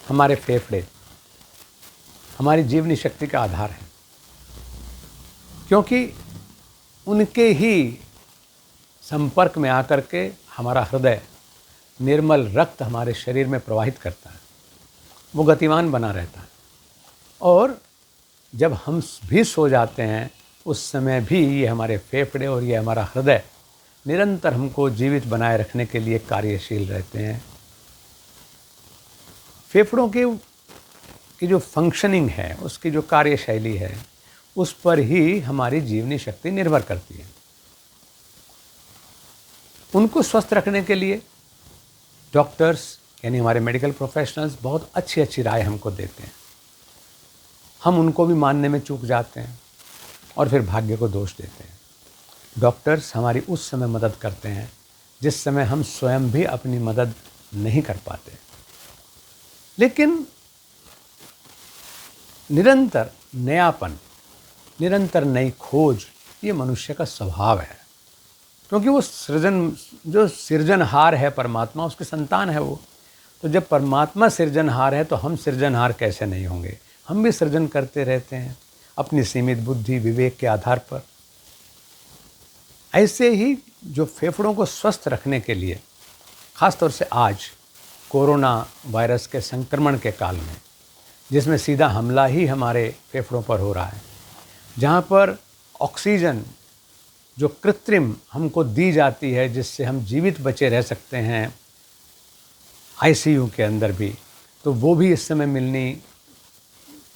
हमारे फेफड़े हमारी जीवनी शक्ति का आधार है, क्योंकि उनके ही संपर्क में आकर के हमारा हृदय निर्मल रक्त हमारे शरीर में प्रवाहित करता है, वो गतिमान बना रहता है। और जब हम भी सो जाते हैं उस समय भी ये हमारे फेफड़े और ये हमारा हृदय निरंतर हमको जीवित बनाए रखने के लिए कार्यशील रहते हैं। फेफड़ों की जो फंक्शनिंग है, उसकी जो कार्यशैली है, उस पर ही हमारी जीवनी शक्ति निर्भर करती है। उनको स्वस्थ रखने के लिए डॉक्टर्स यानी हमारे मेडिकल प्रोफेशनल्स बहुत अच्छी अच्छी राय हमको देते हैं। हम उनको भी मानने में चूक जाते हैं और फिर भाग्य को दोष देते हैं। डॉक्टर्स हमारी उस समय मदद करते हैं जिस समय हम स्वयं भी अपनी मदद नहीं कर पाते। लेकिन निरंतर नयापन, निरंतर नई खोज, ये मनुष्य का स्वभाव है, क्योंकि वो जो सृजनहार है परमात्मा, उसकी संतान है वो। तो जब परमात्मा सृजनहार है तो हम सृजनहार कैसे नहीं होंगे? हम भी सृजन करते रहते हैं अपनी सीमित बुद्धि विवेक के आधार पर। ऐसे ही जो फेफड़ों को स्वस्थ रखने के लिए, ख़ासतौर से आज कोरोना वायरस के संक्रमण के काल में, जिसमें सीधा हमला ही हमारे फेफड़ों पर हो रहा है, जहाँ पर ऑक्सीजन जो कृत्रिम हमको दी जाती है जिससे हम जीवित बचे रह सकते हैं आईसीयू के अंदर भी, तो वो भी इस समय मिलनी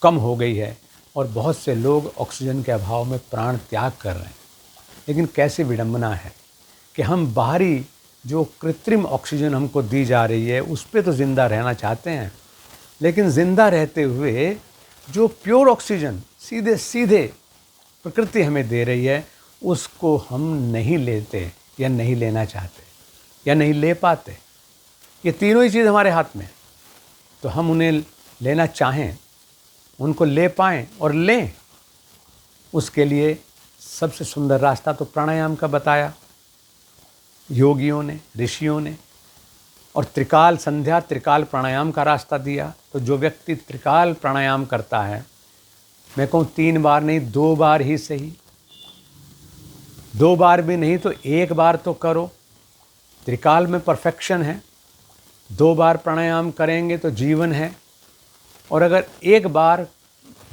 कम हो गई है और बहुत से लोग ऑक्सीजन के अभाव में प्राण त्याग कर रहे हैं। लेकिन कैसी विडंबना है कि हम बाहरी जो कृत्रिम ऑक्सीजन हमको दी जा रही है उस पे तो ज़िंदा रहना चाहते हैं, लेकिन ज़िंदा रहते हुए जो प्योर ऑक्सीजन सीधे सीधे प्रकृति हमें दे रही है उसको हम नहीं लेते या नहीं लेना चाहते या नहीं ले पाते। ये तीनों ही चीज़ हमारे हाथ में, तो हम उन्हें लेना चाहें, उनको ले पाएँ और लें, उसके लिए सबसे सुंदर रास्ता तो प्राणायाम का बताया योगियों ने, ऋषियों ने, और त्रिकाल संध्या त्रिकाल प्राणायाम का रास्ता दिया। तो जो व्यक्ति त्रिकाल प्राणायाम करता है, मैं कहूँ 3 बार नहीं 2 बार ही सही, 2 बार भी नहीं तो 1 बार तो करो। त्रिकाल में परफेक्शन है, 2 बार प्राणायाम करेंगे तो जीवन है, और अगर 1 बार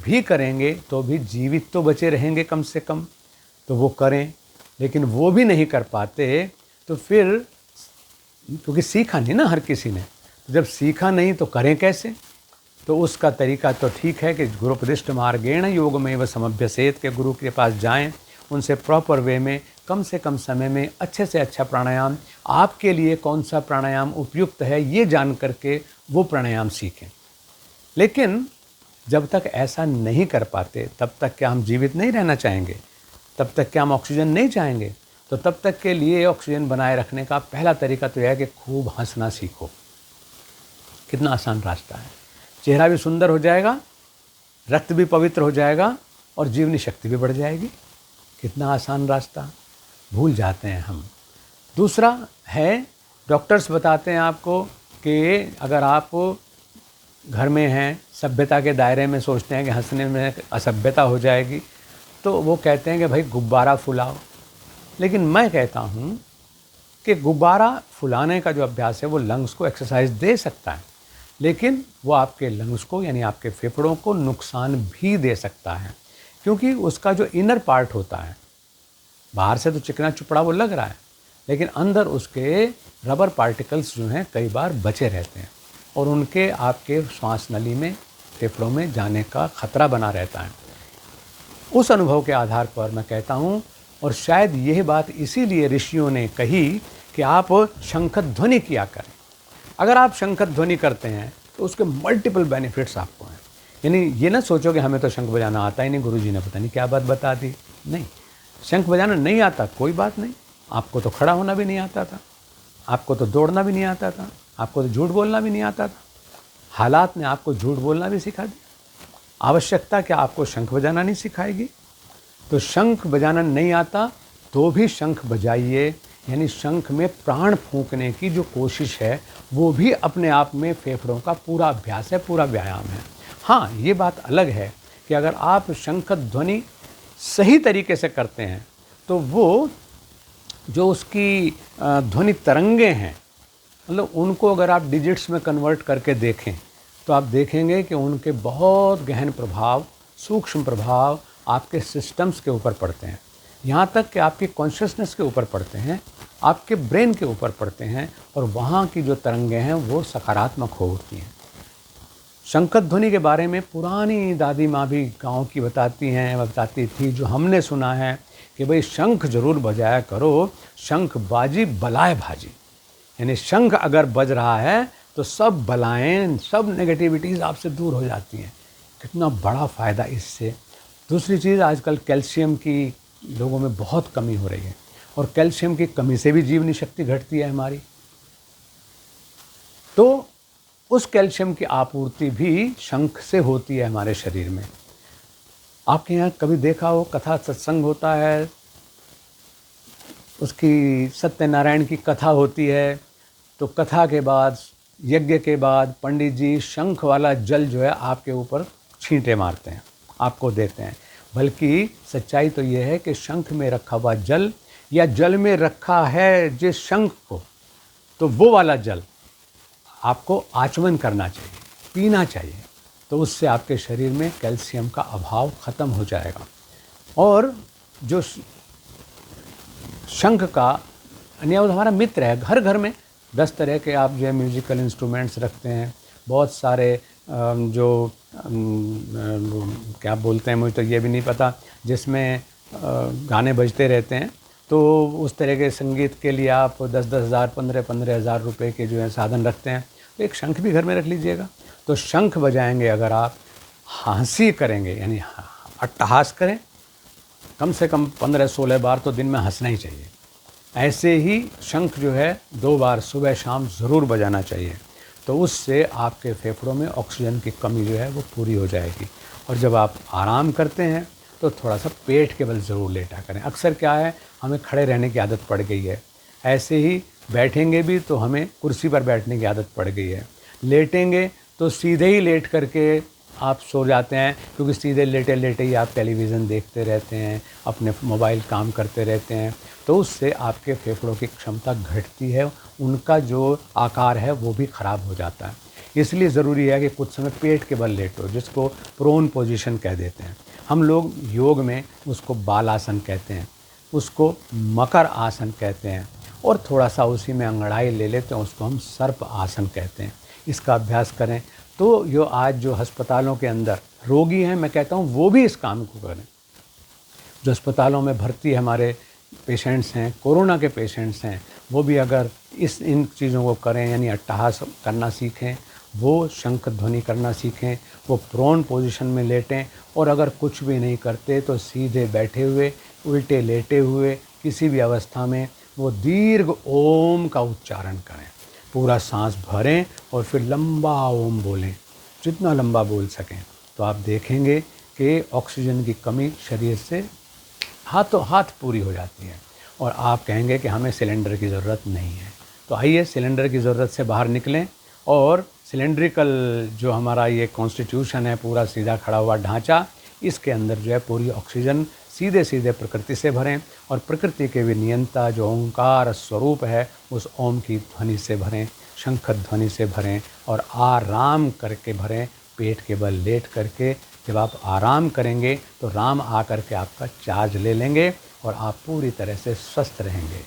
भी करेंगे तो भी जीवित तो बचे रहेंगे कम से कम, तो वो करें। लेकिन वो भी नहीं कर पाते तो फिर, क्योंकि सीखा नहीं ना हर किसी ने, तो जब सीखा नहीं तो करें कैसे? तो उसका तरीका तो ठीक है कि गुरुपदिष्ट मार्गेण योगमेव व समभ्यसेत, के गुरु के पास जाएं, उनसे प्रॉपर वे में कम से कम समय में अच्छे से अच्छा प्राणायाम, आपके लिए कौन सा प्राणायाम उपयुक्त है ये जान करके वो प्राणायाम सीखें। लेकिन जब तक ऐसा नहीं कर पाते तब तक क्या हम जीवित नहीं रहना चाहेंगे? तब तक क्या हम ऑक्सीजन नहीं चाहेंगे? तो तब तक के लिए ऑक्सीजन बनाए रखने का पहला तरीका तो यह है कि खूब हंसना सीखो। कितना आसान रास्ता है, चेहरा भी सुंदर हो जाएगा, रक्त भी पवित्र हो जाएगा और जीवनी शक्ति भी बढ़ जाएगी। कितना आसान रास्ता, भूल जाते हैं हम। दूसरा है, डॉक्टर्स बताते हैं आपको कि अगर आप घर में हैं, सभ्यता के दायरे में सोचते हैं कि हंसने में असभ्यता हो जाएगी, तो वो कहते हैं कि भाई गुब्बारा फुलाओ। लेकिन मैं कहता हूँ कि गुब्बारा फुलाने का जो अभ्यास है वो लंग्स को एक्सरसाइज दे सकता है, लेकिन वो आपके लंग्स को यानी आपके फेफड़ों को नुकसान भी दे सकता है, क्योंकि उसका जो इनर पार्ट होता है, बाहर से तो चिकना चुपड़ा वो लग रहा है, लेकिन अंदर उसके रबर पार्टिकल्स जो हैं कई बार बचे रहते हैं और उनके आपके श्वास नली में, फेफड़ों में जाने का खतरा बना रहता है। उस अनुभव के आधार पर मैं कहता हूँ, और शायद यह बात इसीलिए ऋषियों ने कही कि आप शंख ध्वनि किया करें। अगर आप शंख ध्वनि करते हैं तो उसके मल्टीपल बेनिफिट्स आपको हैं। यानी ये ना सोचो कि हमें तो शंख बजाना आता ही नहीं, गुरुजी ने पता नहीं क्या बात बता दी। नहीं, शंख बजाना नहीं आता कोई बात नहीं, आपको तो खड़ा होना भी नहीं आता था, आपको तो दौड़ना भी नहीं आता था, आपको तो झूठ बोलना भी नहीं आता था। हालात ने आपको झूठ बोलना भी सिखा दिया। आवश्यकता क्या आपको शंख बजाना नहीं सिखाएगी? तो शंख बजाना नहीं आता तो भी शंख बजाइए, यानी शंख में प्राण फूंकने की जो कोशिश है वो भी अपने आप में फेफड़ों का पूरा अभ्यास है, पूरा व्यायाम है। हाँ, ये बात अलग है कि अगर आप शंख ध्वनि सही तरीके से करते हैं तो वो जो उसकी ध्वनि तरंगे हैं, मतलब उनको अगर आप डिजिट्स में कन्वर्ट करके देखें तो आप देखेंगे कि उनके बहुत गहन प्रभाव, सूक्ष्म प्रभाव आपके सिस्टम्स के ऊपर पड़ते हैं। यहाँ तक कि आपकी कॉन्शियसनेस के ऊपर पड़ते हैं, आपके ब्रेन के ऊपर पड़ते हैं, और वहाँ की जो तरंगें हैं वो सकारात्मक होती हैं। शंख ध्वनि के बारे में पुरानी दादी माँ भी गाँव की बताती थी, जो हमने सुना है कि भाई शंख जरूर बजाया करो, शंख बाजी बलाए भाजी। यानी शंख अगर बज रहा है तो सब बलाएं, सब नेगेटिविटीज़ आपसे दूर हो जाती हैं। कितना बड़ा फ़ायदा इससे। दूसरी चीज़, आजकल कैल्शियम की लोगों में बहुत कमी हो रही है, और कैल्शियम की कमी से भी जीवनी शक्ति घटती है हमारी। तो उस कैल्शियम की आपूर्ति भी शंख से होती है हमारे शरीर में। आपके यहाँ कभी देखा हो, कथा सत्संग होता है, उसकी सत्यनारायण की कथा होती है, तो कथा के बाद, यज्ञ के बाद पंडित जी शंख वाला जल जो है आपके ऊपर छींटे मारते हैं, आपको देते हैं। बल्कि सच्चाई तो ये है कि शंख में रखा हुआ जल, या जल में रखा है जिस शंख को, तो वो वाला जल आपको आचमन करना चाहिए, पीना चाहिए। तो उससे आपके शरीर में कैल्शियम का अभाव ख़त्म हो जाएगा। और जो शंख का यानी हमारा मित्र है, घर घर में 10 तरह के आप जो है म्यूजिकल इंस्ट्रूमेंट्स रखते हैं, बहुत सारे जो क्या बोलते हैं, मुझे तो ये भी नहीं पता, जिसमें गाने बजते रहते हैं। तो उस तरह के संगीत के लिए आप 10-10 हज़ार, 15-15 हज़ार रुपये के जो है साधन रखते हैं, तो एक शंख भी घर में रख लीजिएगा। तो शंख बजाएंगे, अगर आप हंसी करेंगे यानी अट्टहास करें, कम से कम 15-16 बार तो दिन में हंसना ही चाहिए। ऐसे ही शंख जो है 2 बार सुबह शाम ज़रूर बजाना चाहिए। तो उससे आपके फेफड़ों में ऑक्सीजन की कमी जो है वो पूरी हो जाएगी। और जब आप आराम करते हैं तो थोड़ा सा पेट के बल ज़रूर लेटा करें। अक्सर क्या है, हमें खड़े रहने की आदत पड़ गई है, ऐसे ही बैठेंगे भी तो हमें कुर्सी पर बैठने की आदत पड़ गई है, लेटेंगे तो सीधे ही लेट करके आप सो जाते हैं, क्योंकि सीधे लेटे लेटे ही आप टेलीविज़न देखते रहते हैं, अपने मोबाइल काम करते रहते हैं। तो उससे आपके फेफड़ों की क्षमता घटती है, उनका जो आकार है वो भी ख़राब हो जाता है। इसलिए ज़रूरी है कि कुछ समय पेट के बल लेटो, जिसको प्रोन पोजीशन कह देते हैं। हम लोग योग में उसको बालासन कहते हैं, उसको मकर आसन कहते हैं, और थोड़ा सा उसी में अंगड़ाई ले लेते हैं, उसको हम सर्प आसन कहते हैं। इसका अभ्यास करें तो जो आज जो अस्पतालों के अंदर रोगी हैं, मैं कहता हूँ वो भी इस काम को करें। जो अस्पतालों में भर्ती हमारे पेशेंट्स हैं, कोरोना के पेशेंट्स हैं, वो भी अगर इन चीज़ों को करें, यानी अट्टहास करना सीखें, वो शंख ध्वनि करना सीखें, वो प्रोन पोजीशन में लेटें, और अगर कुछ भी नहीं करते तो सीधे बैठे हुए, उल्टे लेटे हुए, किसी भी अवस्था में वो दीर्घ ओम का उच्चारण करें। पूरा सांस भरें और फिर लंबा ओम बोलें, जितना लंबा बोल सकें। तो आप देखेंगे कि ऑक्सीजन की कमी शरीर से हाथों हाथ पूरी हो जाती है, और आप कहेंगे कि हमें सिलेंडर की ज़रूरत नहीं है। तो आइए सिलेंडर की ज़रूरत से बाहर निकलें, और सिलेंड्रिकल जो हमारा ये कॉन्स्टिट्यूशन है, पूरा सीधा खड़ा हुआ ढांचा, इसके अंदर जो है पूरी ऑक्सीजन सीधे सीधे प्रकृति से भरें, और प्रकृति के भी नियंता जो ओंकार स्वरूप है उस ओम की ध्वनि से भरें, शंख ध्वनि से भरें, और आराम करके भरें, पेट के बल लेट करके। जब आप आराम करेंगे तो राम आकर के आपका चार्ज ले लेंगे और आप पूरी तरह से स्वस्थ रहेंगे।